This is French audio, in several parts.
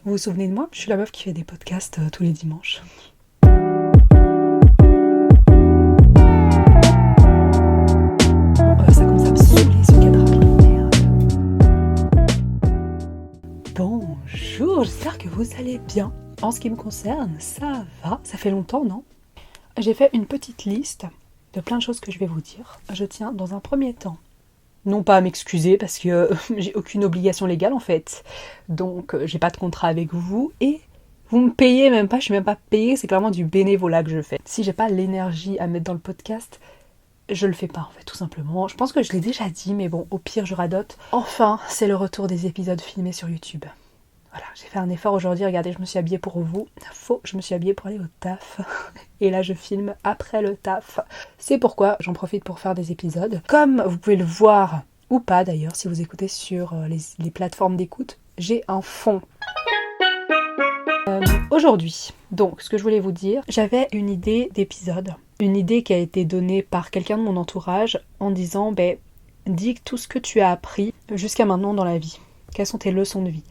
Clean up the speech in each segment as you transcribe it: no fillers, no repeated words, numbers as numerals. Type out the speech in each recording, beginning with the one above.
Vous vous souvenez de moi? Je suis la meuf qui fait des podcasts tous les dimanches. Ça commence à me saouler ce cadrage de merde. Bonjour, j'espère que vous allez bien. En ce qui me concerne, ça va. Ça fait longtemps, non? J'ai fait une petite liste de plein de choses que je vais vous dire. Je tiens dans un premier temps, non pas à m'excuser parce que j'ai aucune obligation légale en fait. Donc j'ai pas de contrat avec vous et vous me payez même pas, je suis même pas payée, c'est clairement du bénévolat que je fais. Si j'ai pas l'énergie à mettre dans le podcast, je le fais pas en fait, tout simplement. Je pense que je l'ai déjà dit, mais bon, au pire je radote. Enfin, c'est le retour des épisodes filmés sur YouTube. Voilà, j'ai fait un effort aujourd'hui, regardez, je me suis habillée pour vous. Je me suis habillée pour aller au taf. Et là, je filme après le taf. C'est pourquoi j'en profite pour faire des épisodes. Comme vous pouvez le voir, ou pas d'ailleurs, si vous écoutez sur les plateformes d'écoute, j'ai un fond. Aujourd'hui, donc, ce que je voulais vous dire, j'avais une idée d'épisode. Une idée qui a été donnée par quelqu'un de mon entourage en disant, dis tout ce que tu as appris jusqu'à maintenant dans la vie. Quelles sont tes leçons de vie?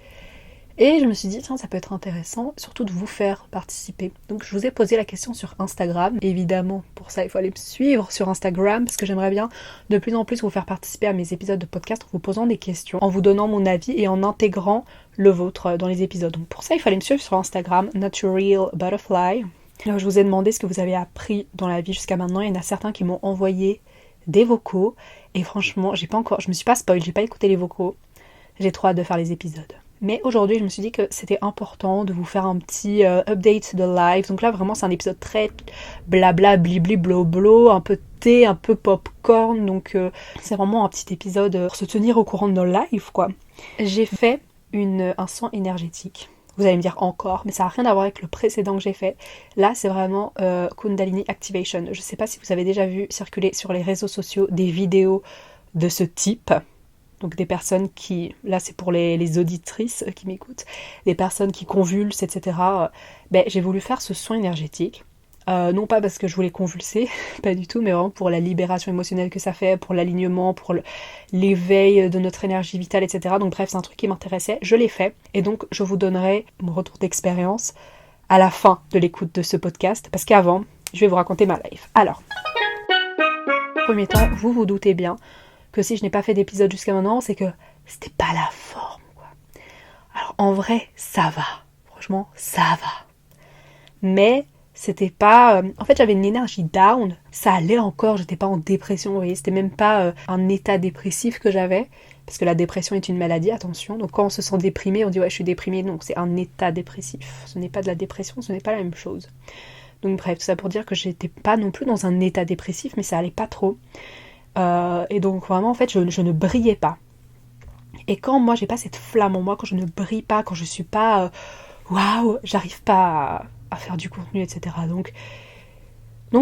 Et je me suis dit, tiens, ça peut être intéressant, surtout de vous faire participer. Donc je vous ai posé la question sur Instagram. Évidemment, pour ça, il faut aller me suivre sur Instagram, parce que j'aimerais bien de plus en plus vous faire participer à mes épisodes de podcast en vous posant des questions, en vous donnant mon avis et en intégrant le vôtre dans les épisodes. Donc pour ça, il fallait me suivre sur Instagram, Natural Butterfly. Alors, je vous ai demandé ce que vous avez appris dans la vie jusqu'à maintenant. Il y en a certains qui m'ont envoyé des vocaux. Et franchement, je me suis pas spoil, j'ai pas écouté les vocaux. J'ai trop hâte de faire les épisodes. Mais aujourd'hui, je me suis dit que c'était important de vous faire un petit update de live. Donc là, vraiment, c'est un épisode très blabla, blibli, bloblo, un peu thé, un peu popcorn. Donc c'est vraiment un petit épisode pour se tenir au courant de nos lives, quoi. J'ai fait un soin énergétique. Vous allez me dire encore, mais ça n'a rien à voir avec le précédent que j'ai fait. Là, c'est vraiment Kundalini Activation. Je ne sais pas si vous avez déjà vu circuler sur les réseaux sociaux des vidéos de ce type. Donc des personnes qui, là c'est pour les auditrices qui m'écoutent, des personnes qui convulsent, etc. J'ai voulu faire ce soin énergétique. Non pas parce que je voulais convulser, pas du tout, mais vraiment pour la libération émotionnelle que ça fait, pour l'alignement, pour l'éveil de notre énergie vitale, etc. Donc bref, c'est un truc qui m'intéressait, je l'ai fait. Et donc je vous donnerai mon retour d'expérience à la fin de l'écoute de ce podcast, parce qu'avant, je vais vous raconter ma life. Alors, premier temps, vous vous doutez bien que si je n'ai pas fait d'épisode jusqu'à maintenant, c'est que c'était pas la forme, quoi. Alors en vrai, ça va. Franchement, ça va. Mais c'était pas... En fait, j'avais une énergie down. Ça allait encore, j'étais pas en dépression, vous voyez. C'était même pas un état dépressif que j'avais. Parce que la dépression est une maladie, attention. Donc quand on se sent déprimé, on dit « ouais, je suis déprimée ». Donc c'est un état dépressif. Ce n'est pas de la dépression, ce n'est pas la même chose. Donc bref, tout ça pour dire que j'étais pas non plus dans un état dépressif, mais ça allait pas trop. Et donc vraiment en fait je ne brillais pas. Et quand moi j'ai pas cette flamme en moi, quand je ne brille pas, quand je suis pas waouh, j'arrive pas à faire du contenu, etc. Donc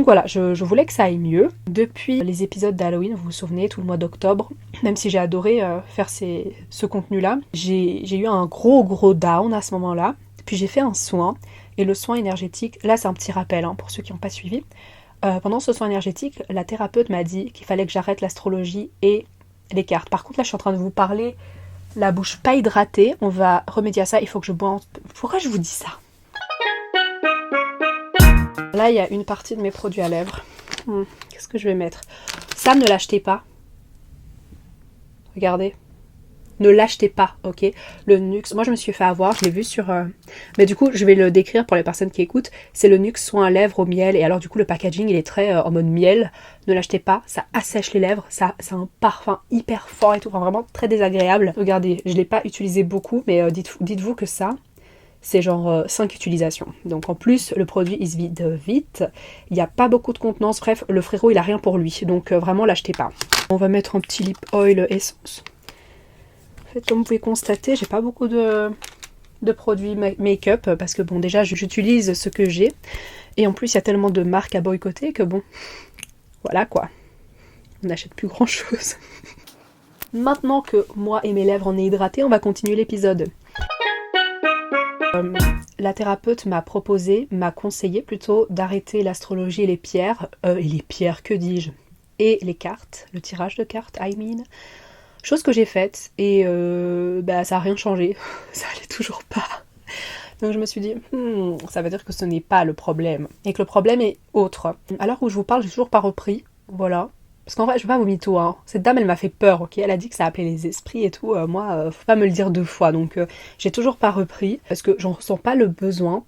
voilà, je voulais que ça aille mieux. Depuis les épisodes d'Halloween, vous vous souvenez, tout le mois d'octobre, même si j'ai adoré faire ce contenu-là, j'ai eu un gros down à ce moment-là. Puis j'ai fait un soin, et le soin énergétique, là c'est un petit rappel pour ceux qui n'ont pas suivi. Pendant ce soin énergétique, la thérapeute m'a dit qu'il fallait que j'arrête l'astrologie et les cartes. Par contre, là, je suis en train de vous parler la bouche pas hydratée. On va remédier à ça. Il faut que je boive... Pourquoi je vous dis ça? Là, il y a une partie de mes produits à lèvres. Qu'est-ce que je vais mettre? Ça, ne l'achetez pas. Regardez. Ne l'achetez pas, ok? Le Nux, moi je me suis fait avoir, je l'ai vu sur... Mais du coup, je vais le décrire pour les personnes qui écoutent. C'est le Nux soin à lèvres au miel. Et alors du coup, le packaging, il est très en mode miel. Ne l'achetez pas, ça assèche les lèvres. Ça a un parfum hyper fort et tout. Enfin, vraiment très désagréable. Regardez, je ne l'ai pas utilisé beaucoup, mais dites-vous que ça, c'est genre 5 utilisations. Donc en plus, le produit, il se vide vite. Il n'y a pas beaucoup de contenance. Bref, le frérot, il a rien pour lui. Donc vraiment, l'achetez pas. On va mettre un petit lip oil essence. En fait, comme vous pouvez constater, j'ai pas beaucoup de produits make-up parce que bon, déjà j'utilise ce que j'ai et en plus il y a tellement de marques à boycotter que bon, voilà quoi, on n'achète plus grand chose. Maintenant que moi et mes lèvres on est hydratées, on va continuer l'épisode. La thérapeute m'a conseillé plutôt d'arrêter l'astrologie et les pierres, que dis-je, et les cartes, le tirage de cartes, I mean. Chose que j'ai faite et ça a rien changé, ça allait toujours pas. Donc je me suis dit, ça veut dire que ce n'est pas le problème. Et que le problème est autre. À l'heure où je vous parle, j'ai toujours pas repris. Voilà. Parce qu'en vrai, je veux pas vous mytho, hein. Cette dame, elle m'a fait peur, ok? Elle a dit que ça appelait les esprits et tout. Moi, faut pas me le dire 2 fois. Donc j'ai toujours pas repris. Parce que j'en ressens pas le besoin.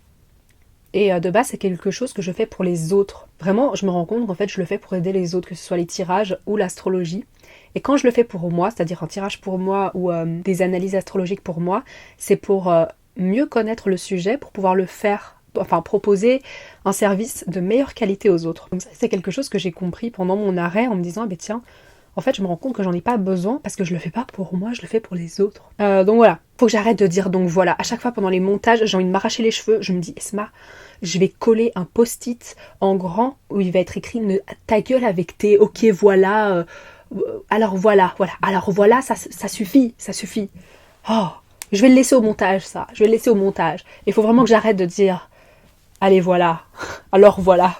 Et de base, c'est quelque chose que je fais pour les autres. Vraiment, je me rends compte qu'en fait, je le fais pour aider les autres, que ce soit les tirages ou l'astrologie. Et quand je le fais pour moi, c'est-à-dire un tirage pour moi ou des analyses astrologiques pour moi, c'est pour mieux connaître le sujet, pour pouvoir le faire, enfin proposer un service de meilleure qualité aux autres. Donc ça, c'est quelque chose que j'ai compris pendant mon arrêt en me disant, tiens, en fait, je me rends compte que j'en ai pas besoin parce que je le fais pas pour moi, je le fais pour les autres. Donc voilà, faut que j'arrête de dire donc voilà. À chaque fois pendant les montages, j'ai envie de m'arracher les cheveux. Je me dis, Esma, je vais coller un post-it en grand où il va être écrit ta gueule avec tes ok voilà. Alors voilà, ça suffit. Oh, je vais le laisser au montage ça. Je vais le laisser au montage. Il faut vraiment que j'arrête de dire allez voilà. Alors voilà.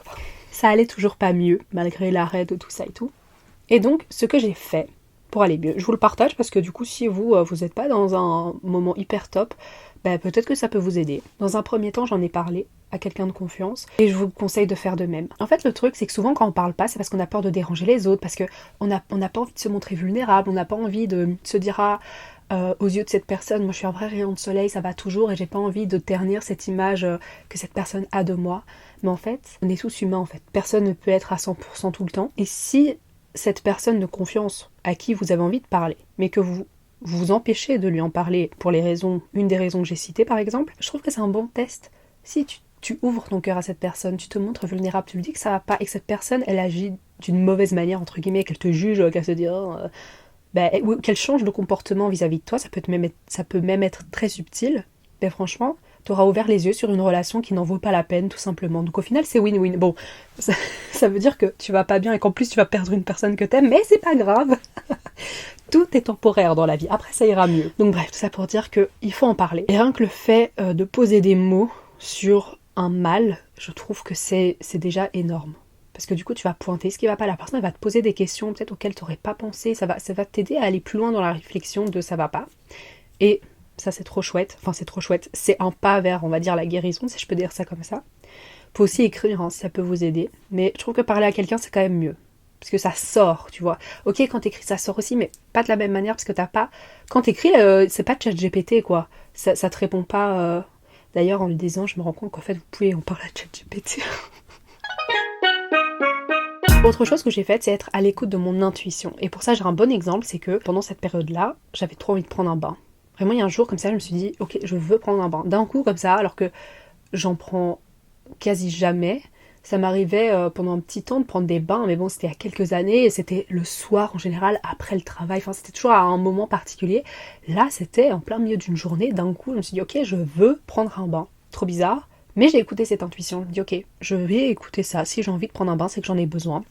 Ça allait toujours pas mieux malgré l'arrêt de tout ça et tout. Et donc, ce que j'ai fait pour aller mieux, je vous le partage parce que du coup, si vous n'êtes pas dans un moment hyper top, peut-être que ça peut vous aider. Dans un premier temps, j'en ai parlé à quelqu'un de confiance et je vous conseille de faire de même. En fait, le truc, c'est que souvent quand on parle pas, c'est parce qu'on a peur de déranger les autres, parce qu'on n'a pas envie de se montrer vulnérable, on n'a pas envie de se dire aux yeux de cette personne, moi je suis un vrai rayon de soleil, ça va toujours et j'ai pas envie de ternir cette image que cette personne a de moi. Mais en fait, on est tous humains en fait. Personne ne peut être à 100% tout le temps. Et si cette personne de confiance à qui vous avez envie de parler, mais que vous vous empêchez de lui en parler pour une des raisons que j'ai citées par exemple, je trouve que c'est un bon test. Si tu ouvres ton cœur à cette personne, tu te montres vulnérable, tu lui dis que ça va pas et que cette personne elle agit d'une mauvaise manière entre guillemets, qu'elle te juge, qu'elle se dit ou qu'elle change de comportement vis-à-vis de toi, ça peut même être très subtil, mais franchement, t'auras ouvert les yeux sur une relation qui n'en vaut pas la peine, tout simplement. Donc au final, c'est win-win. Bon, ça veut dire que tu vas pas bien et qu'en plus tu vas perdre une personne que t'aimes, mais c'est pas grave. Tout est temporaire dans la vie. Après, ça ira mieux. Donc bref, tout ça pour dire qu'il faut en parler. Et rien que le fait de poser des mots sur un mal, je trouve que c'est déjà énorme. Parce que du coup, tu vas pointer ce qui va pas. La personne elle va te poser des questions peut-être auxquelles tu n'aurais pas pensé. Ça va t'aider à aller plus loin dans la réflexion de ça va pas. Et ça, c'est trop chouette. Enfin, c'est trop chouette. C'est un pas vers, on va dire, la guérison, si je peux dire ça comme ça. Faut aussi écrire, hein, si ça peut vous aider. Mais je trouve que parler à quelqu'un, c'est quand même mieux. Parce que ça sort, tu vois. Ok, quand t'écris, ça sort aussi, mais pas de la même manière, parce que t'as pas... Quand t'écris, c'est pas ChatGPT, quoi. Ça te répond pas... D'ailleurs, en le disant, je me rends compte qu'en fait, vous pouvez en parler à ChatGPT. Autre chose que j'ai faite, c'est être à l'écoute de mon intuition. Et pour ça, j'ai un bon exemple, c'est que pendant cette période-là, j'avais trop envie de prendre un bain. Vraiment, il y a un jour comme ça, je me suis dit, ok, je veux prendre un bain. D'un coup, comme ça, alors que j'en prends quasi jamais. Ça m'arrivait pendant un petit temps de prendre des bains, mais bon, c'était il y a quelques années, et c'était le soir en général, après le travail, enfin c'était toujours à un moment particulier. Là, c'était en plein milieu d'une journée, d'un coup, je me suis dit, ok, je veux prendre un bain. Trop bizarre, mais j'ai écouté cette intuition, je me dis, ok, je vais écouter ça, si j'ai envie de prendre un bain, c'est que j'en ai besoin.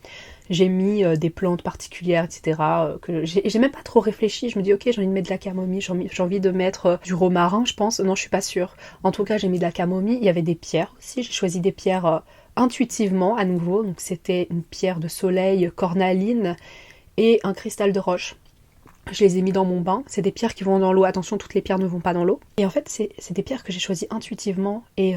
J'ai mis des plantes particulières, etc. Que j'ai même pas trop réfléchi, je me dis, ok, j'ai envie de mettre de la camomille, j'ai envie de mettre du romarin, je pense, non, je suis pas sûre. En tout cas, j'ai mis de la camomille, il y avait des pierres aussi, j'ai choisi des pierres... intuitivement à nouveau, donc c'était une pierre de soleil cornaline et un cristal de roche. Je les ai mis dans mon bain, c'est des pierres qui vont dans l'eau, attention toutes les pierres ne vont pas dans l'eau. Et en fait c'est des pierres que j'ai choisies intuitivement et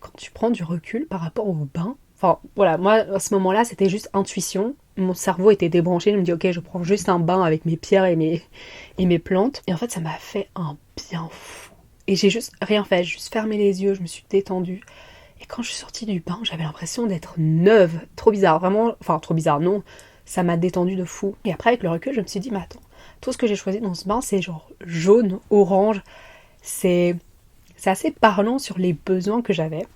quand tu prends du recul par rapport au bain, enfin voilà, moi à ce moment-là c'était juste intuition, mon cerveau était débranché, je me dis ok je prends juste un bain avec mes pierres et mes plantes et en fait ça m'a fait un bien fou. Et j'ai juste rien fait, j'ai juste fermé les yeux, je me suis détendue. Et quand je suis sortie du bain, j'avais l'impression d'être neuve. Trop bizarre, vraiment. Enfin, trop bizarre, non. Ça m'a détendue de fou. Et après, avec le recul, je me suis dit, mais attends, tout ce que j'ai choisi dans ce bain, c'est genre jaune, orange. C'est assez parlant sur les besoins que j'avais.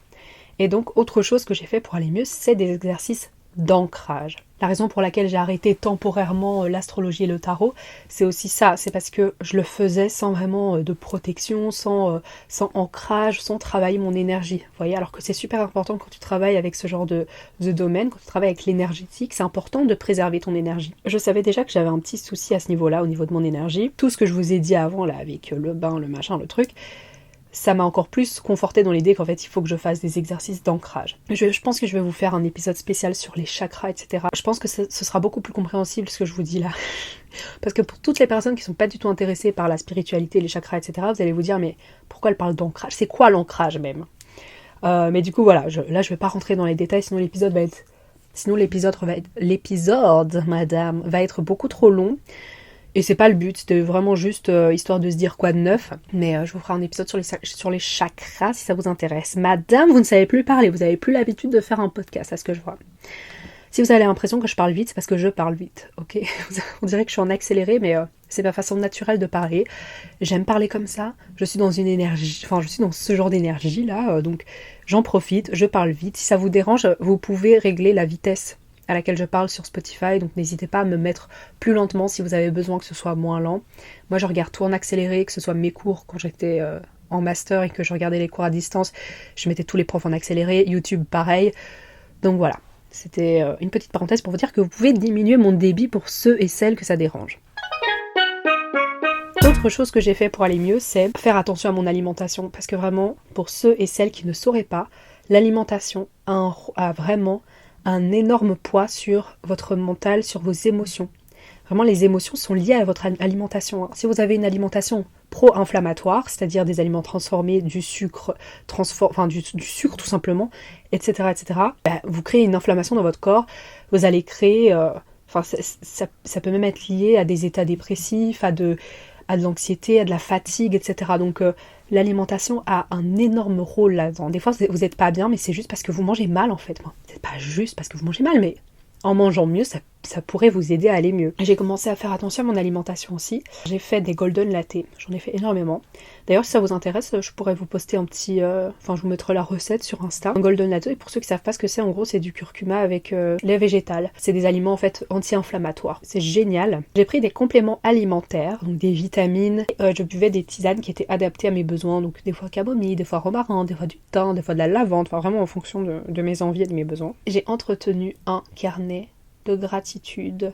Et donc, autre chose que j'ai fait pour aller mieux, c'est des exercices d'ancrage. La raison pour laquelle j'ai arrêté temporairement l'astrologie et le tarot, c'est aussi ça, c'est parce que je le faisais sans vraiment de protection, sans ancrage, sans travailler mon énergie. Vous voyez, alors que c'est super important quand tu travailles avec ce genre de domaine, quand tu travailles avec l'énergétique, c'est important de préserver ton énergie. Je savais déjà que j'avais un petit souci à ce niveau-là, au niveau de mon énergie. Tout ce que je vous ai dit avant, là, avec le bain, le machin, le truc, ça m'a encore plus conforté dans l'idée qu'en fait il faut que je fasse des exercices d'ancrage. Je pense que je vais vous faire un épisode spécial sur les chakras, etc. Je pense que ce sera beaucoup plus compréhensible ce que je vous dis là. Parce que pour toutes les personnes qui sont pas du tout intéressées par la spiritualité, les chakras, etc., vous allez vous dire, mais pourquoi elle parle d'ancrage? C'est quoi l'ancrage même? Mais du coup, voilà, là, je vais pas rentrer dans les détails, sinon l'épisode, madame, va être beaucoup trop long. Et c'est pas le but, c'était vraiment juste histoire de se dire quoi de neuf. Mais je vous ferai un épisode sur les chakras si ça vous intéresse. Madame, vous ne savez plus parler, vous avez plus l'habitude de faire un podcast, à ce que je vois. Si vous avez l'impression que je parle vite, c'est parce que je parle vite, ok? On dirait que je suis en accéléré, mais c'est ma façon naturelle de parler. J'aime parler comme ça, je suis dans une énergie, enfin je suis dans ce genre d'énergie là, donc j'en profite, je parle vite. Si ça vous dérange, vous pouvez régler la vitesse à laquelle je parle sur Spotify, donc n'hésitez pas à me mettre plus lentement si vous avez besoin que ce soit moins lent. Moi je regarde tout en accéléré, que ce soit mes cours quand j'étais en master et que je regardais les cours à distance, je mettais tous les profs en accéléré, YouTube pareil, donc voilà. C'était une petite parenthèse pour vous dire que vous pouvez diminuer mon débit pour ceux et celles que ça dérange. Autre chose que j'ai fait pour aller mieux, c'est faire attention à mon alimentation, parce que vraiment, pour ceux et celles qui ne sauraient pas, l'alimentation a vraiment un énorme poids sur votre mental, sur vos émotions. Vraiment, les émotions sont liées à votre alimentation. Si vous avez une alimentation pro-inflammatoire, c'est-à-dire des aliments transformés, du sucre, du sucre tout simplement, etc., vous créez une inflammation dans votre corps, vous allez créer... ça peut même être lié à des états dépressifs, à de l'anxiété, à de la fatigue, etc. Donc l'alimentation a un énorme rôle là-dedans. Des fois, vous n'êtes pas bien, mais c'est juste parce que vous mangez mal en fait. C'est pas juste parce que vous mangez mal, mais en mangeant mieux, ça pourrait vous aider à aller mieux. J'ai commencé à faire attention à mon alimentation aussi. J'ai fait des golden latte, j'en ai fait énormément. D'ailleurs, si ça vous intéresse, je pourrais vous poster un petit... je vous mettrai la recette sur Insta. Un golden latte, et pour ceux qui savent pas ce que c'est, en gros, c'est du curcuma avec lait végétal. C'est des aliments, en fait, anti-inflammatoires. C'est génial. J'ai pris des compléments alimentaires, donc des vitamines. Je buvais des tisanes qui étaient adaptées à mes besoins, donc des fois camomille, des fois romarin, des fois du thym, des fois de la lavande, enfin vraiment en fonction de mes envies et de mes besoins. J'ai entretenu un carnet de gratitude.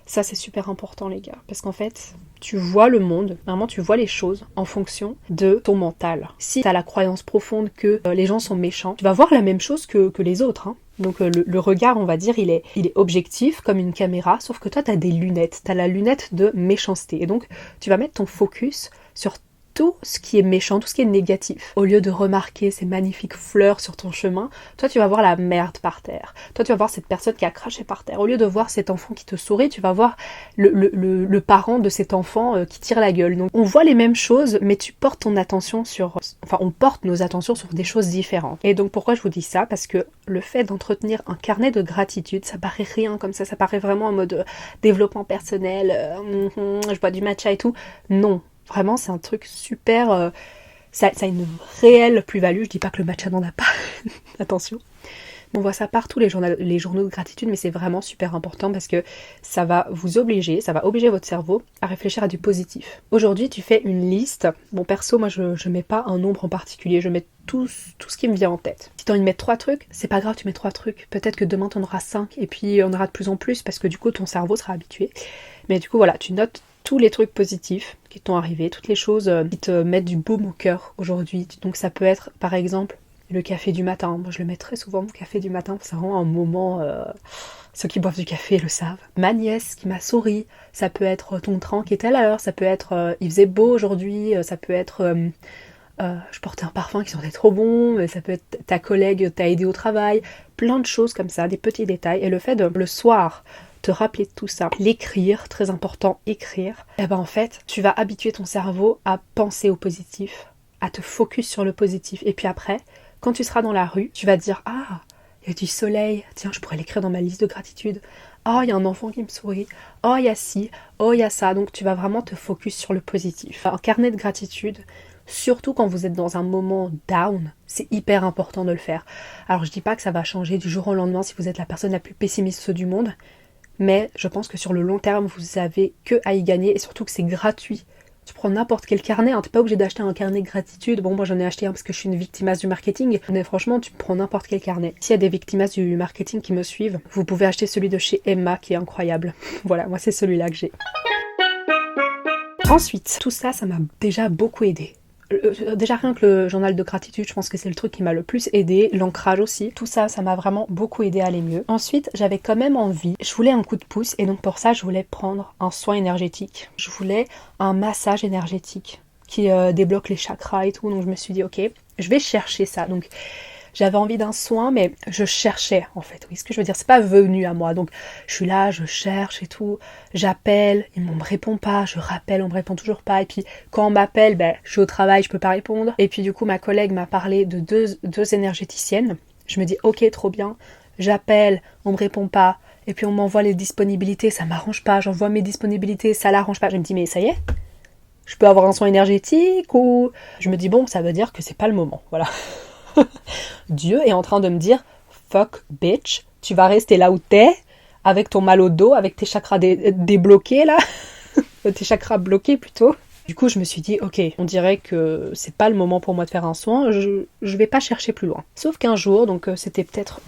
Ça, c'est super important, les gars, parce qu'en fait, tu vois le monde, vraiment, tu vois les choses en fonction de ton mental. Si tu as la croyance profonde que les gens sont méchants, tu vas voir la même chose que les autres, hein. Donc le regard, on va dire, il est objectif comme une caméra, sauf que toi, tu as des lunettes, tu as la lunette de méchanceté. Et donc, tu vas mettre ton focus sur tout ce qui est méchant, tout ce qui est négatif. Au lieu de remarquer ces magnifiques fleurs sur ton chemin, toi tu vas voir la merde par terre. Toi tu vas voir cette personne qui a craché par terre. Au lieu de voir cet enfant qui te sourit, tu vas voir le parent de cet enfant qui tire la gueule. Donc on voit les mêmes choses, mais tu portes ton attention on porte nos attentions sur des choses différentes. Et donc pourquoi je vous dis ça? Parce que le fait d'entretenir un carnet de gratitude, ça paraît rien comme ça paraît vraiment en mode développement personnel, je bois du matcha et tout. Non. Vraiment, c'est un truc super... ça a une réelle plus-value. Je dis pas que le matcha n'en a pas. Attention. On voit ça partout, les journaux de gratitude, mais c'est vraiment super important parce que ça va obliger votre cerveau à réfléchir à du positif. Aujourd'hui, tu fais une liste. Bon, perso, moi, je mets pas un nombre en particulier. Je mets tout ce qui me vient en tête. Si t'as envie de mettre 3 trucs, c'est pas grave, tu mets 3 trucs. Peut-être que demain, t'en auras 5 et puis on aura de plus en plus parce que du coup, ton cerveau sera habitué. Mais du coup, voilà, tu notes tous les trucs positifs qui t'ont arrivé, toutes les choses qui te mettent du baume au cœur aujourd'hui. Donc ça peut être, par exemple, le café du matin. Moi, je le mets très souvent, mon café du matin. C'est vraiment un moment... Ceux qui boivent du café le savent. Ma nièce qui m'a souri. Ça peut être ton train qui est à l'heure. Ça peut être... il faisait beau aujourd'hui. Ça peut être... je portais un parfum qui sentait trop bon. Ça peut être ta collègue t'a aidé au travail. Plein de choses comme ça, des petits détails. Et le fait de, le soir... te rappeler de tout ça, l'écrire, très important, écrire, et ben en fait, tu vas habituer ton cerveau à penser au positif, à te focus sur le positif. Et puis après, quand tu seras dans la rue, tu vas te dire « Ah, il y a du soleil, tiens, je pourrais l'écrire dans ma liste de gratitude. Oh, il y a un enfant qui me sourit. Oh, il y a ci. Oh, il y a ça. » Donc tu vas vraiment te focus sur le positif. Un carnet de gratitude, surtout quand vous êtes dans un moment down, c'est hyper important de le faire. Alors je dis pas que ça va changer du jour au lendemain si vous êtes la personne la plus pessimiste du monde, mais je pense que sur le long terme, vous avez que à y gagner et surtout que c'est gratuit. Tu prends n'importe quel carnet, hein, t'es pas obligé d'acheter un carnet de gratitude. Bon, moi j'en ai acheté un parce que je suis une victimace du marketing, mais franchement, tu prends n'importe quel carnet. S'il y a des victimaces du marketing qui me suivent, vous pouvez acheter celui de chez Emma qui est incroyable. Voilà, moi c'est celui-là que j'ai. Ensuite, tout ça, ça m'a déjà beaucoup aidé. Déjà rien que le journal de gratitude, je pense que c'est le truc qui m'a le plus aidé, l'ancrage aussi, tout ça, ça m'a vraiment beaucoup aidé à aller mieux. Ensuite, j'avais quand même envie, je voulais un coup de pouce et donc pour ça, je voulais prendre un soin énergétique. Je voulais un massage énergétique qui débloque les chakras et tout, donc je me suis dit ok, je vais chercher ça. Donc j'avais envie d'un soin, mais je cherchais en fait. Oui, ce que je veux dire, c'est pas venu à moi. Donc je suis là, je cherche et tout. J'appelle, on me répond pas. Je rappelle, on me répond toujours pas. Et puis quand on m'appelle, je suis au travail, je peux pas répondre. Et puis du coup, ma collègue m'a parlé de deux énergéticiennes. Je me dis ok, trop bien. J'appelle, on me répond pas. Et puis on m'envoie les disponibilités, ça m'arrange pas. J'envoie mes disponibilités, ça l'arrange pas. Je me dis mais ça y est, je peux avoir un soin énergétique ou je me dis bon, ça veut dire que c'est pas le moment. Voilà. Dieu est en train de me dire fuck bitch, tu vas rester là où t'es avec ton mal au dos, avec tes chakras débloqués là, tes chakras bloqués plutôt. Du coup, je me suis dit ok, on dirait que c'est pas le moment pour moi de faire un soin, je vais pas chercher plus loin. Sauf qu'un jour, donc c'était peut-être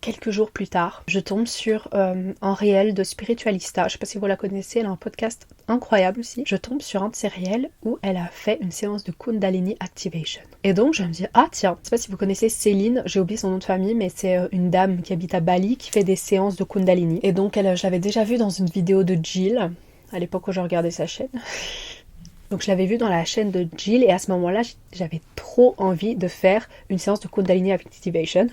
quelques jours plus tard, je tombe sur un réel de Spiritualista. Je sais pas si vous la connaissez, elle a un podcast incroyable aussi. Je tombe sur un de ses réels où elle a fait une séance de Kundalini Activation. Et donc je me dis, ah tiens, je sais pas si vous connaissez Céline, j'ai oublié son nom de famille, mais c'est une dame qui habite à Bali qui fait des séances de Kundalini. Et donc je l'avais déjà vue dans une vidéo de Jill, à l'époque où je regardais sa chaîne. Donc je l'avais vu dans la chaîne de Jill et à ce moment-là, j'avais trop envie de faire une séance de Kundalini Activation.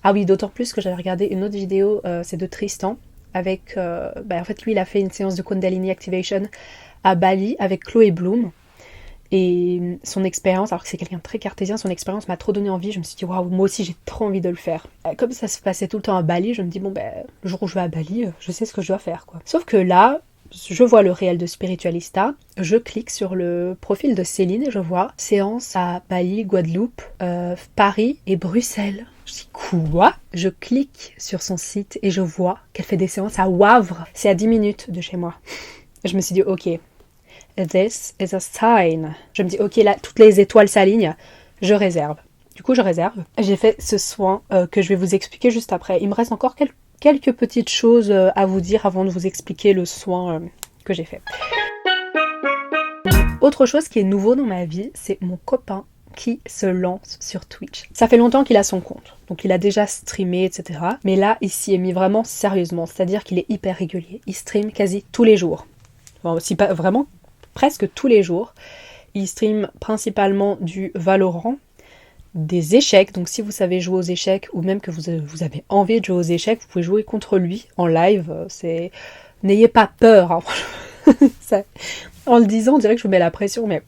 Ah oui, d'autant plus que j'avais regardé une autre vidéo, c'est de Tristan, avec... en fait, lui, il a fait une séance de Kundalini Activation à Bali avec Chloé Bloom. Et son expérience, alors que c'est quelqu'un de très cartésien, son expérience m'a trop donné envie. Je me suis dit, waouh, moi aussi j'ai trop envie de le faire. Comme ça se passait tout le temps à Bali, je me dis, bon, le jour où je vais à Bali, je sais ce que je dois faire, quoi. Sauf que là, je vois le réel de Spiritualista, je clique sur le profil de Céline et je vois séance à Bali, Guadeloupe, Paris et Bruxelles. Je dis quoi? Je clique sur son site et je vois qu'elle fait des séances à Wavre. C'est à 10 minutes de chez moi. Et je me suis dit ok, this is a sign. Je me dis ok, là toutes les étoiles s'alignent, je réserve. Du coup je réserve. J'ai fait ce soin que je vais vous expliquer juste après. Il me reste encore quelques petites choses à vous dire avant de vous expliquer le soin que j'ai fait. Autre chose qui est nouveau dans ma vie, c'est mon copain qui se lance sur Twitch. Ça fait longtemps qu'il a son compte, donc il a déjà streamé, etc. Mais là, il s'y est mis vraiment sérieusement, c'est-à-dire qu'il est hyper régulier. Il stream quasi tous les jours. Bon, si pas vraiment, presque tous les jours. Il stream principalement du Valorant, des échecs, donc si vous savez jouer aux échecs ou même que vous avez envie de jouer aux échecs, vous pouvez jouer contre lui en live. N'ayez pas peur, hein. Ça, en le disant, on dirait que je vous mets la pression, mais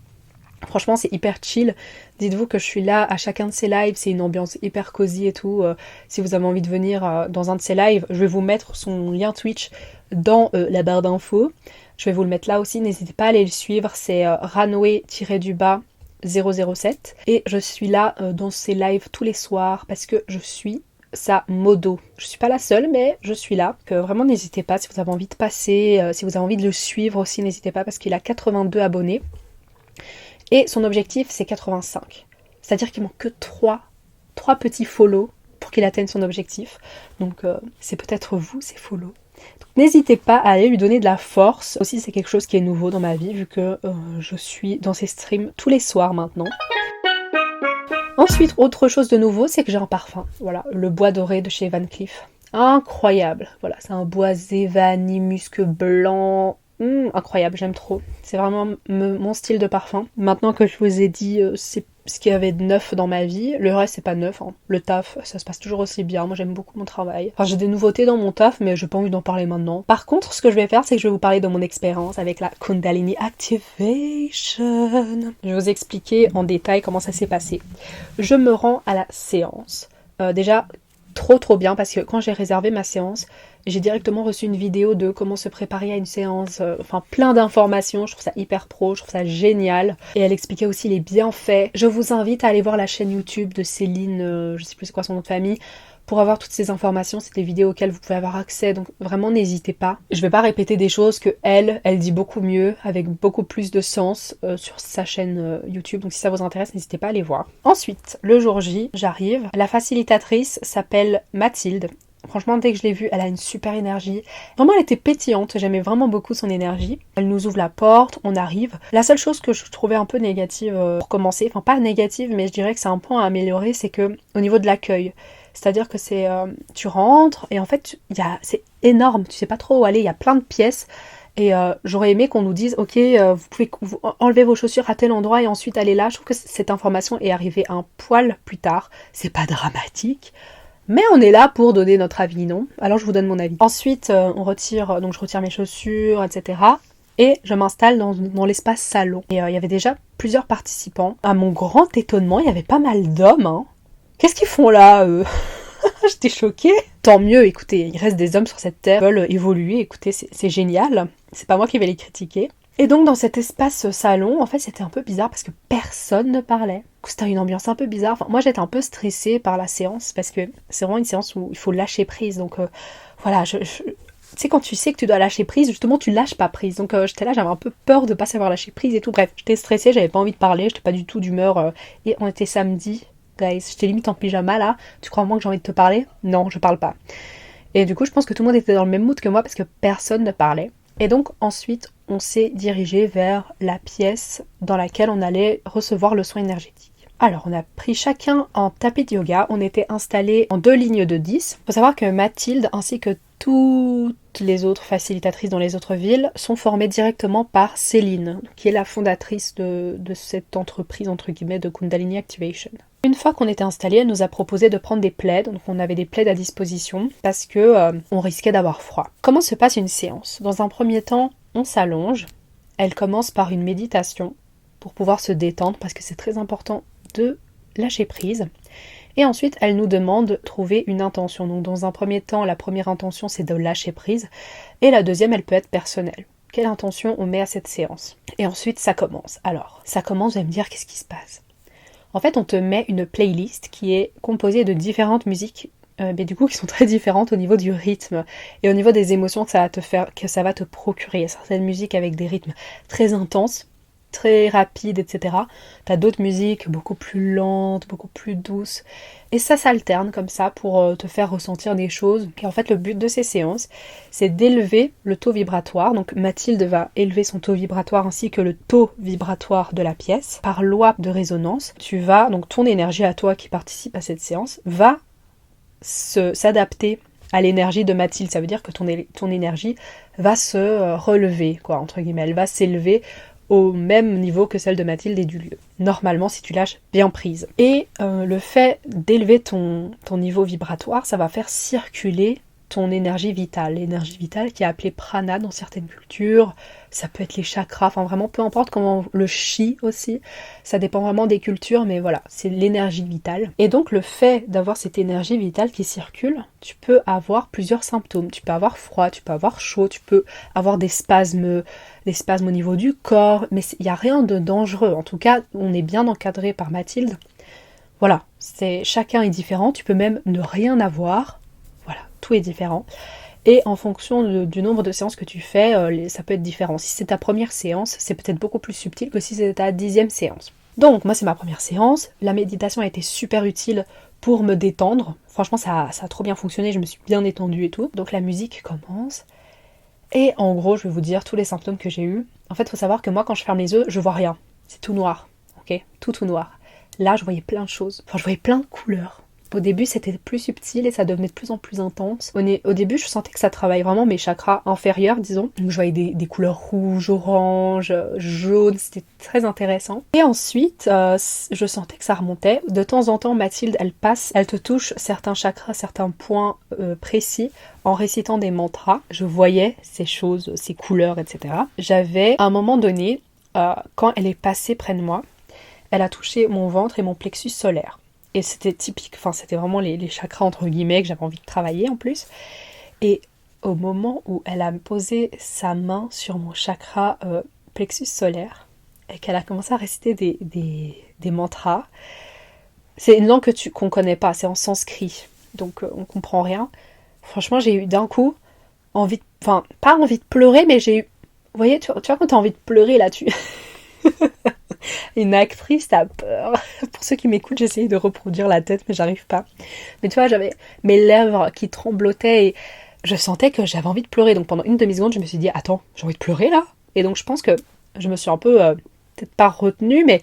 franchement c'est hyper chill. Dites-vous que je suis là à chacun de ses lives, c'est une ambiance hyper cosy et tout. Si vous avez envie de venir dans un de ses lives, je vais vous mettre son lien Twitch dans la barre d'infos. Je vais vous le mettre là aussi, n'hésitez pas à aller le suivre, c'est Ranway-du-bas 007 et je suis là dans ces lives tous les soirs parce que je suis sa modo. Je suis pas la seule mais je suis là. Vraiment n'hésitez pas si vous avez envie de passer, si vous avez envie de le suivre aussi n'hésitez pas parce qu'il a 82 abonnés et son objectif c'est 85. C'est-à-dire qu'il manque que 3 petits follow pour qu'il atteigne son objectif. Donc c'est peut-être vous ces follow. N'hésitez pas à aller lui donner de la force. Aussi, c'est quelque chose qui est nouveau dans ma vie, vu que je suis dans ses streams tous les soirs maintenant. Ensuite, autre chose de nouveau, c'est que j'ai un parfum. Voilà, le bois doré de chez Van Cleef. Incroyable. Voilà, c'est un bois zévani, musc blanc. Incroyable, j'aime trop. C'est vraiment mon style de parfum. Maintenant que je vous ai dit c'est ce qu'il y avait de neuf dans ma vie, le reste c'est pas neuf, hein. Le taf, ça se passe toujours aussi bien, moi j'aime beaucoup mon travail. Enfin j'ai des nouveautés dans mon taf mais j'ai pas envie d'en parler maintenant. Par contre ce que je vais faire c'est que je vais vous parler de mon expérience avec la Kundalini Activation. Je vais vous expliquer en détail comment ça s'est passé. Je me rends à la séance. Déjà trop bien parce que quand j'ai réservé ma séance, j'ai directement reçu une vidéo de comment se préparer à une séance, enfin plein d'informations, je trouve ça hyper pro, je trouve ça génial. Et elle expliquait aussi les bienfaits. Je vous invite à aller voir la chaîne YouTube de Céline, je sais plus c'est quoi son nom de famille, pour avoir toutes ces informations, c'est des vidéos auxquelles vous pouvez avoir accès, donc vraiment n'hésitez pas. Je vais pas répéter des choses que elle dit beaucoup mieux, avec beaucoup plus de sens sur sa chaîne YouTube, donc si ça vous intéresse, n'hésitez pas à aller voir. Ensuite, le jour J, j'arrive, la facilitatrice s'appelle Mathilde, Franchement, dès que je l'ai vue, elle a une super énergie. Vraiment, elle était pétillante. J'aimais vraiment beaucoup son énergie. Elle nous ouvre la porte, on arrive. La seule chose que je trouvais un peu négative pour commencer, enfin pas négative, mais je dirais que c'est un point à améliorer, c'est que au niveau de l'accueil. C'est-à-dire que c'est, tu rentres et en fait, c'est énorme. Tu sais pas trop où aller. Il y a plein de pièces. Et j'aurais aimé qu'on nous dise, ok, vous pouvez enlever vos chaussures à tel endroit et ensuite aller là. Je trouve que cette information est arrivée un poil plus tard. C'est pas dramatique. Mais on est là pour donner notre avis, non? Alors je vous donne mon avis. Ensuite, donc je retire mes chaussures, etc. Et je m'installe dans l'espace salon. Et il y avait déjà plusieurs participants. À mon grand étonnement, il y avait pas mal d'hommes. Hein. Qu'est-ce qu'ils font là, eux? J'étais choquée. Tant mieux, écoutez, il reste des hommes sur cette terre qui veulent évoluer. Écoutez, c'est génial. C'est pas moi qui vais les critiquer. Et donc dans cet espace salon, en fait c'était un peu bizarre parce que personne ne parlait. C'était une ambiance un peu bizarre. Enfin, moi j'étais un peu stressée par la séance parce que c'est vraiment une séance où il faut lâcher prise. Donc voilà, tu sais quand tu sais que tu dois lâcher prise, justement tu lâches pas prise. Donc j'étais là, j'avais un peu peur de pas savoir lâcher prise et tout. Bref, j'étais stressée, j'avais pas envie de parler, j'étais pas du tout d'humeur. Et on était samedi, guys, j'étais limite en pyjama là. Tu crois vraiment que j'ai envie de te parler? Non, je parle pas. Et du coup je pense que tout le monde était dans le même mood que moi parce que personne ne parlait. Et donc ensuite, on s'est dirigé vers la pièce dans laquelle on allait recevoir le soin énergétique. Alors, on a pris chacun un tapis de yoga, on était installés en 2 lignes de 10. Il faut savoir que Mathilde ainsi que toutes les autres facilitatrices dans les autres villes sont formées directement par Céline, qui est la fondatrice de cette entreprise entre guillemets de Kundalini Activation. Une fois qu'on était installés, elle nous a proposé de prendre des plaids, donc on avait des plaids à disposition parce que on risquait d'avoir froid. Comment se passe une séance? Dans un premier temps, on s'allonge. Elle commence par une méditation pour pouvoir se détendre parce que c'est très important de lâcher prise. Et ensuite, elle nous demande de trouver une intention. Donc dans un premier temps, la première intention, c'est de lâcher prise. Et la deuxième, elle peut être personnelle. Quelle intention on met à cette séance? Et ensuite, ça commence. Alors, ça commence, vous allez me dire, qu'est-ce qui se passe? En fait, on te met une playlist qui est composée de différentes musiques, mais du coup qui sont très différentes au niveau du rythme et au niveau des émotions que ça va te faire, que ça va te procurer. Il y a certaines musiques avec des rythmes très intenses, très rapides, etc. T'as d'autres musiques beaucoup plus lentes, beaucoup plus douces. Et ça s'alterne comme ça pour te faire ressentir des choses. Et en fait, le but de ces séances, c'est d'élever le taux vibratoire. Donc Mathilde va élever son taux vibratoire ainsi que le taux vibratoire de la pièce. Par loi de résonance, donc ton énergie à toi qui participe à cette séance va s'adapter à l'énergie de Mathilde. Ça veut dire que ton énergie va se relever, quoi, entre guillemets. Elle va s'élever au même niveau que celle de Mathilde et du lieu. Normalement, si tu lâches bien prise. Et le fait d'élever ton niveau vibratoire, ça va faire circuler ton énergie vitale. L'énergie vitale qui est appelée prana dans certaines cultures, ça peut être les chakras, enfin vraiment peu importe comment, le chi aussi, ça dépend vraiment des cultures, mais voilà, c'est l'énergie vitale. Et donc le fait d'avoir cette énergie vitale qui circule, tu peux avoir plusieurs symptômes. Tu peux avoir froid, tu peux avoir chaud, tu peux avoir des spasmes au niveau du corps, mais il n'y a rien de dangereux. En tout cas, on est bien encadré par Mathilde. Voilà, chacun est différent, tu peux même ne rien avoir. Voilà, tout est différent. Et en fonction du nombre de séances que tu fais, ça peut être différent. Si c'est ta première séance, c'est peut-être beaucoup plus subtil que si c'est ta 10e séance. Donc, moi, c'est ma première séance. La méditation a été super utile pour me détendre. Franchement, ça a trop bien fonctionné, je me suis bien détendue et tout. Donc, la musique commence. Et en gros, je vais vous dire tous les symptômes que j'ai eus. En fait, il faut savoir que moi, quand je ferme les yeux, je vois rien. C'est tout noir, ok? Tout noir. Là, je voyais plein de choses. Enfin, je voyais plein de couleurs. Au début, c'était plus subtil et ça devenait de plus en plus intense. Au début, je sentais que ça travaillait vraiment mes chakras inférieurs, disons. Donc, je voyais des couleurs rouges, orange, jaunes, c'était très intéressant. Et ensuite, je sentais que ça remontait. De temps en temps, Mathilde, elle te touche certains chakras, certains points précis en récitant des mantras. Je voyais ces choses, ces couleurs, etc. J'avais, à un moment donné, quand elle est passée près de moi, elle a touché mon ventre et mon plexus solaire. Et c'était typique, enfin c'était vraiment les chakras entre guillemets que j'avais envie de travailler en plus. Et au moment où elle a posé sa main sur mon chakra plexus solaire et qu'elle a commencé à réciter des mantras, c'est une langue qu'on connaît pas, c'est en sanskrit, donc on comprend rien. Franchement, j'ai eu d'un coup envie, enfin pas envie de pleurer, mais j'ai eu, vous voyez, tu vois quand t'as envie de pleurer là, Une actrice a peur. Pour ceux qui m'écoutent, j'essayais de reproduire la tête, mais j'arrive pas. Mais tu vois, j'avais mes lèvres qui tremblotaient et je sentais que j'avais envie de pleurer. Donc pendant une demi-seconde, je me suis dit, attends, j'ai envie de pleurer là? Et donc je pense que je me suis un peu, peut-être pas retenue, mais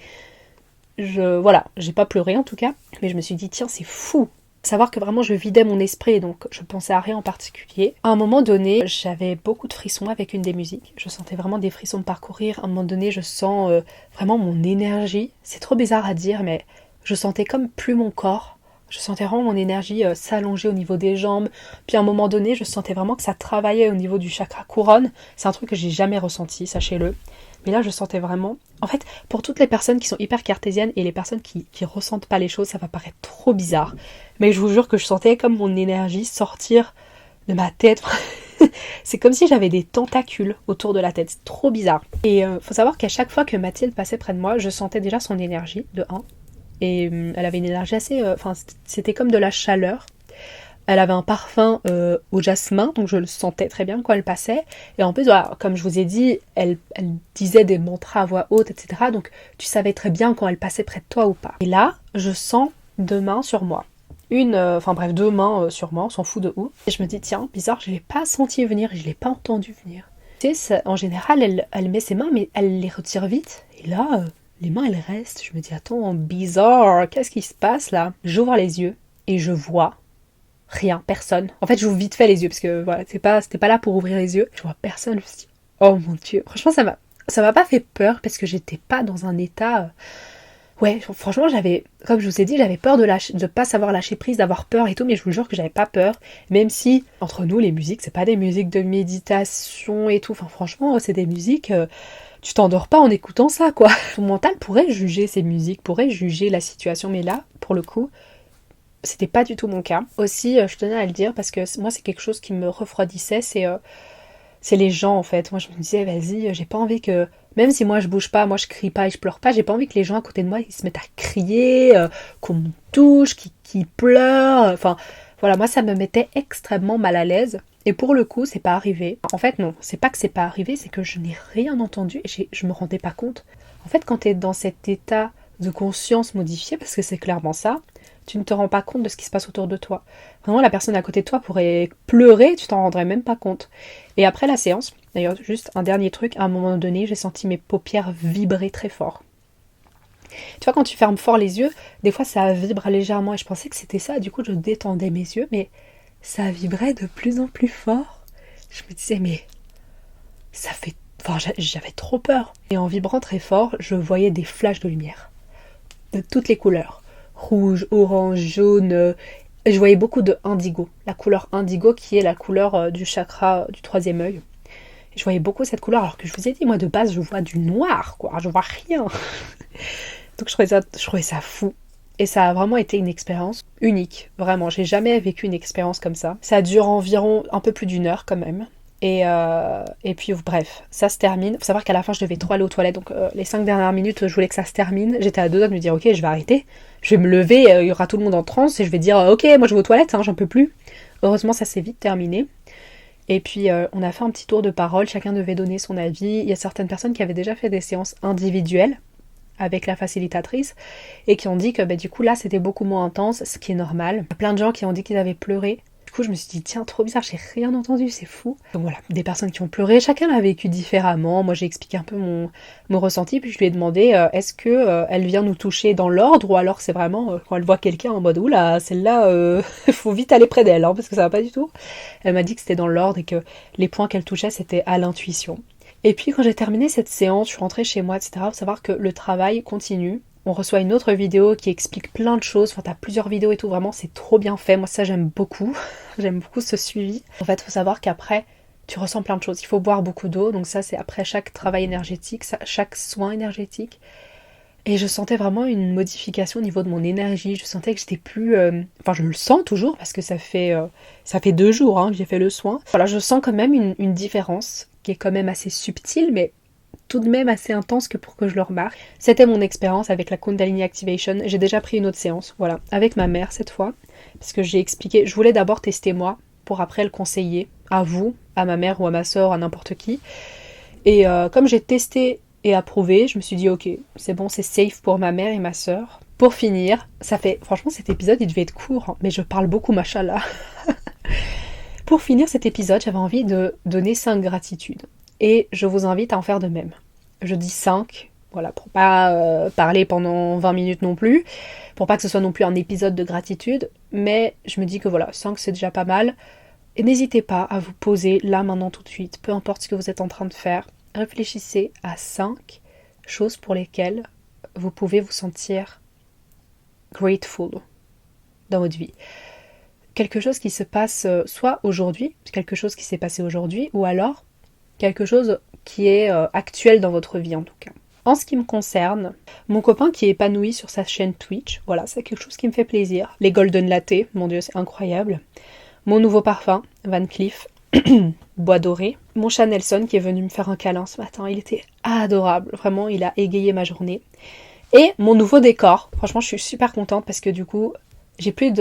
voilà, j'ai pas pleuré en tout cas. Mais je me suis dit, tiens, c'est fou. Savoir que vraiment je vidais mon esprit, donc je pensais à rien en particulier. À un moment donné, j'avais beaucoup de frissons avec une des musiques. Je sentais vraiment des frissons me parcourir. À un moment donné, je sens vraiment mon énergie. C'est trop bizarre à dire, mais je sentais comme plus mon corps. Je sentais vraiment mon énergie s'allonger au niveau des jambes. Puis à un moment donné, je sentais vraiment que ça travaillait au niveau du chakra couronne. C'est un truc que j'ai jamais ressenti, sachez-le. Mais là, je sentais vraiment... En fait, pour toutes les personnes qui sont hyper cartésiennes et les personnes qui ressentent pas les choses, ça va paraître trop bizarre. Mais je vous jure que je sentais comme mon énergie sortir de ma tête. C'est comme si j'avais des tentacules autour de la tête. C'est trop bizarre. Et faut savoir qu'à chaque fois que Mathilde passait près de moi, je sentais déjà son énergie, de 1. Et elle avait une énergie assez... c'était comme de la chaleur. Elle avait un parfum au jasmin, donc je le sentais très bien quand elle passait. Et en plus, voilà, comme je vous ai dit, elle disait des mantras à voix haute, etc. Donc tu savais très bien quand elle passait près de toi ou pas. Et là, je sens 2 mains sur moi. Deux mains sur moi, on s'en fout de où. Et je me dis, tiens, bizarre, je ne l'ai pas senti venir, je ne l'ai pas entendu venir. Tu sais, en général, elle met ses mains, mais elle les retire vite. Et là, les mains, elles restent. Je me dis, attends, bizarre, qu'est-ce qui se passe là? J'ouvre les yeux et je vois... rien, personne. En fait, j'ouvre vite fait les yeux parce que voilà, c'était pas là pour ouvrir les yeux. Je vois personne, je me suis dit, oh mon Dieu. Franchement, ça m'a pas fait peur parce que j'étais pas dans un état... Ouais, franchement, comme je vous ai dit, j'avais peur de pas savoir lâcher prise, d'avoir peur et tout, mais je vous jure que j'avais pas peur. Même si, entre nous, les musiques, c'est pas des musiques de méditation et tout. Enfin, franchement, c'est des musiques... tu t'endors pas en écoutant ça, quoi. Ton mental pourrait juger ces musiques, pourrait juger la situation, mais là, pour le coup... c'était pas du tout mon cas. Aussi, je tenais à le dire parce que moi, c'est quelque chose qui me refroidissait, c'est les gens en fait. Moi, je me disais, vas-y, j'ai pas envie que... Même si moi, je bouge pas, moi, je crie pas et je pleure pas, j'ai pas envie que les gens à côté de moi, ils se mettent à crier, qu'on me touche, qu'ils pleurent. Enfin, voilà, moi, ça me mettait extrêmement mal à l'aise. Et pour le coup, c'est pas arrivé. En fait, non, c'est pas que c'est pas arrivé, c'est que je n'ai rien entendu et je me rendais pas compte. En fait, quand t'es dans cet état de conscience modifié, parce que c'est clairement ça, tu ne te rends pas compte de ce qui se passe autour de toi. Vraiment, la personne à côté de toi pourrait pleurer, tu t'en rendrais même pas compte. Et après la séance, d'ailleurs, juste un dernier truc, à un moment donné, j'ai senti mes paupières vibrer très fort. Tu vois, quand tu fermes fort les yeux, des fois ça vibre légèrement et je pensais que c'était ça, du coup je détendais mes yeux, mais ça vibrait de plus en plus fort. Je me disais, mais ça fait... Enfin, j'avais trop peur. Et en vibrant très fort, je voyais des flashs de lumière, de toutes les couleurs. Rouge, orange, jaune. Je voyais beaucoup de indigo. La couleur indigo qui est la couleur du chakra du 3e œil. Je voyais beaucoup cette couleur alors que je vous ai dit, moi de base je vois du noir, quoi. Je vois rien. Donc je trouvais ça fou. Et ça a vraiment été une expérience unique. Vraiment, j'ai jamais vécu une expérience comme ça. Ça dure environ un peu plus d'1 heure quand même. Et puis bref, ça se termine. Faut savoir qu'à la fin je devais trop aller aux toilettes, donc les 5 dernières minutes je voulais que ça se termine. J'étais à 2 doigts de me dire ok, je vais arrêter, je vais me lever, il y aura tout le monde en transe et je vais dire ok, moi je vais aux toilettes, hein, j'en peux plus. Heureusement ça s'est vite terminé. Et puis on a fait un petit tour de parole, chacun devait donner son avis. Il y a certaines personnes qui avaient déjà fait des séances individuelles avec la facilitatrice et qui ont dit que du coup là c'était beaucoup moins intense, ce qui est normal. Il y a plein de gens qui ont dit qu'ils avaient pleuré. Du coup, je me suis dit, tiens, trop bizarre, j'ai rien entendu, c'est fou. Donc voilà, des personnes qui ont pleuré, chacun l'a vécu différemment. Moi, j'ai expliqué un peu mon ressenti, puis je lui ai demandé, est-ce que elle vient nous toucher dans l'ordre, ou alors c'est vraiment quand elle voit quelqu'un en mode, oula, celle-là, faut vite aller près d'elle, hein, parce que ça va pas du tout. Elle m'a dit que c'était dans l'ordre et que les points qu'elle touchait, c'était à l'intuition. Et puis, quand j'ai terminé cette séance, je suis rentrée chez moi, etc. Faut savoir que le travail continue. On reçoit une autre vidéo qui explique plein de choses. Enfin, t'as plusieurs vidéos et tout. Vraiment, c'est trop bien fait. Moi, ça, j'aime beaucoup. J'aime beaucoup ce suivi. En fait, il faut savoir qu'après, tu ressens plein de choses. Il faut boire beaucoup d'eau. Donc ça, c'est après chaque travail énergétique, chaque soin énergétique. Et je sentais vraiment une modification au niveau de mon énergie. Je sentais que j'étais plus... Enfin, je le sens toujours parce que ça fait 2 jours que j'ai fait le soin. Voilà, je sens quand même une différence qui est quand même assez subtile, mais tout de même assez intense que pour que je le remarque. C'était mon expérience avec la Kundalini Activation. J'ai déjà pris une autre séance, voilà, avec ma mère cette fois, parce que j'ai expliqué, je voulais d'abord tester moi, pour après le conseiller à vous, à ma mère ou à ma soeur, à n'importe qui. Et comme j'ai testé et approuvé. Je me suis dit ok, c'est bon, c'est safe pour ma mère et ma sœur. Pour finir, franchement cet épisode il devait être court, hein, mais je parle beaucoup machallah. Pour finir cet épisode, j'avais envie de donner 5 gratitudes. Et je vous invite à en faire de même. Je dis 5, voilà, pour pas parler pendant 20 minutes non plus, pour pas que ce soit non plus un épisode de gratitude, mais je me dis que voilà, 5 c'est déjà pas mal. Et n'hésitez pas à vous poser là, maintenant, tout de suite, peu importe ce que vous êtes en train de faire, réfléchissez à 5 choses pour lesquelles vous pouvez vous sentir grateful dans votre vie. Quelque chose qui se passe soit aujourd'hui, quelque chose qui s'est passé aujourd'hui, ou alors quelque chose qui est actuel dans votre vie en tout cas. En ce qui me concerne, mon copain qui est épanoui sur sa chaîne Twitch, voilà, c'est quelque chose qui me fait plaisir. Les Golden Latte, mon dieu, c'est incroyable. Mon nouveau parfum, Van Cleef, bois doré. Mon chat Nelson qui est venu me faire un câlin ce matin, il était adorable, vraiment, il a égayé ma journée. Et mon nouveau décor, franchement je suis super contente parce que du coup, j'ai plus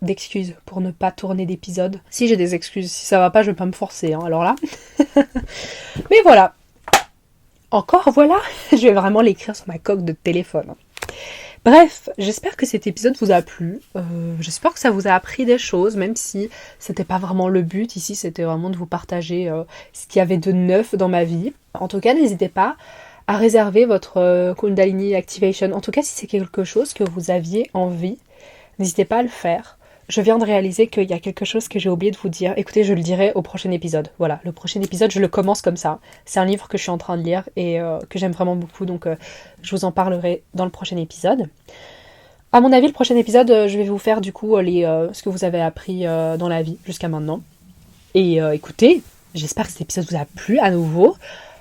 d'excuses pour ne pas tourner d'épisode. Si j'ai des excuses, si ça va pas, je vais pas me forcer, hein, alors là. Mais voilà. Encore voilà, je vais vraiment l'écrire sur ma coque de téléphone. Bref, j'espère que cet épisode vous a plu. J'espère que ça vous a appris des choses, même si c'était pas vraiment le but. Ici, c'était vraiment de vous partager ce qu'il y avait de neuf dans ma vie. En tout cas, n'hésitez pas à réserver votre Kundalini Activation. En tout cas, si c'est quelque chose que vous aviez envie, n'hésitez pas à le faire. Je viens de réaliser qu'il y a quelque chose que j'ai oublié de vous dire. Écoutez, je le dirai au prochain épisode. Voilà, le prochain épisode, je le commence comme ça. C'est un livre que je suis en train de lire et que j'aime vraiment beaucoup, donc je vous en parlerai dans le prochain épisode. À mon avis, le prochain épisode, je vais vous faire du coup ce que vous avez appris dans la vie jusqu'à maintenant. Et écoutez, j'espère que cet épisode vous a plu à nouveau.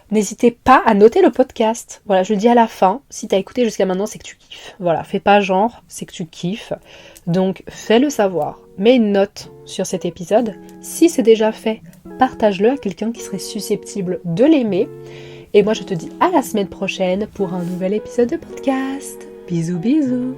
N'hésitez pas à noter le podcast. Voilà, je le dis à la fin. Si t'as écouté jusqu'à maintenant, c'est que tu kiffes. Voilà, fais pas genre, c'est que tu kiffes. Donc, fais-le savoir. Mets une note sur cet épisode. Si c'est déjà fait, partage-le à quelqu'un qui serait susceptible de l'aimer. Et moi, je te dis à la semaine prochaine pour un nouvel épisode de podcast. Bisous, bisous.